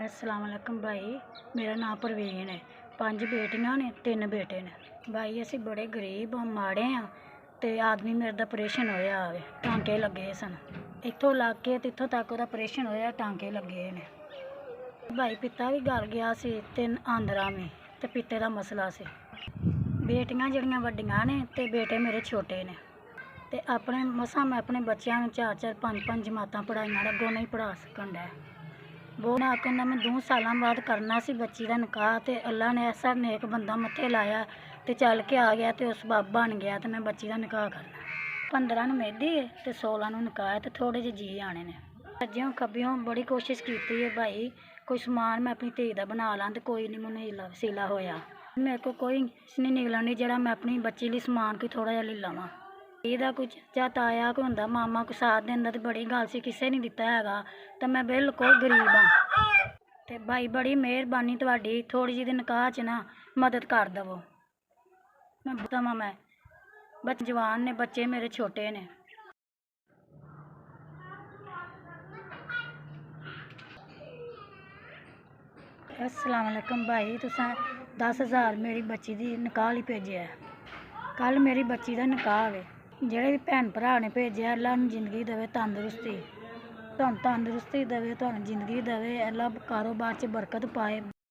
अस्सलाम वालेकुम भाई। मेरा नाम परवीन है। 5 बेटियां ने 3 बेटे ने। भाई असी बड़े गरीब हाँ, माड़े हाँ। तो आदमी मेरे दा ऑपरेशन होया आवे, टांके लगे सन। इत्थों लग के ते इत्थों तक ओहदा ऑपरेशन होया, टांके लगे ने। भाई पिता भी गल गया सी ते आंदरा में ते पिते दा मसला सी। बेटियां जड़ियां वड्डियां ने ते बेटे मेरे छोटे ने। ते अपने मसां मैं अपने बच्चों नूं 4-4 5-5 जमातां पढ़ाइयां, अग्गों नहीं पढ़ा सकन डै। वो ना कहना मैं 2 सालों बाद करना सी बच्ची का निकाह, तो अल्लाह ने ऐसा नेक बंदा मत्थे लाया तो चल के आ गया, तो उस बाब बन गया, तो मैं बच्ची का निकाह करना। 15 नूं मेहंदी है तो 16 नूं निकाह है, तो थोड़े जे जी आने ने। सज्जियों खब्बियों बड़ी कोशिश की है भाई, कोई समान मैं अपनी धी का बना ला, तो कोई नहीं मैनूं सीला होया। मेरे को कोई नहीं निकलन दी जेड़ा मैं अपनी बच्ची लिए समान कोई थोड़ा जिहा ले लवां। ਇਹਦਾ कुछ ਜਾਂ ਤਾਇਆ ਕੋਈ ਹੁੰਦਾ, ਮਾਮਾ ਕੋਈ ਸਾਥ ਦਿੰਦਾ ਤੇ ਬੜੀ ਗੱਲ ਸੀ, ਕਿਸੇ ਨਹੀਂ ਦਿੱਤਾ ਹੈਗਾ ਤਾਂ ਮੈਂ ਬਿਲਕੁਲ ਗਰੀਬ ਹਾਂ। ਤੇ ਭਾਈ ਬੜੀ ਮਿਹਰਬਾਨੀ ਤੁਹਾਡੀ, ਥੋੜੀ ਜਿਹੀ ਦੇ ਨਿਕਾਹ 'ਚ ਨਾ ਮਦਦ ਕਰ ਦੇਵੋ। ਮੈਂ ਬਤਾਵਾਂ, ਮੈਂ ਬੱਚੇ ਜਵਾਨ ਨੇ, ਬੱਚੇ ਮੇਰੇ ਛੋਟੇ ਨੇ। अस्सलाम वालेकुम भाई, तुसां 10,000 मेरी बच्ची दी निकाह ਲਈ ਭੇਜਿਆ। ਕੱਲ ਮੇਰੀ ਬੱਚੀ ਦਾ ਨਿਕਾਹ ਵੇ। ਜਿਹੜੇ ਵੀ ਭੈਣ ਭਰਾ ਨੇ ਭੇਜਿਆ, ਅੱਲਾ ਨੂੰ ਜ਼ਿੰਦਗੀ ਦੇਵੇ, ਤੰਦਰੁਸਤੀ, ਤੁਹਾਨੂੰ ਤੰਦਰੁਸਤੀ ਦੇਵੇ, ਤੁਹਾਨੂੰ ਜ਼ਿੰਦਗੀ ਦੇਵੇ, ਅੱਲਾ ਕਾਰੋਬਾਰ 'ਚ ਬਰਕਤ ਪਾਏ।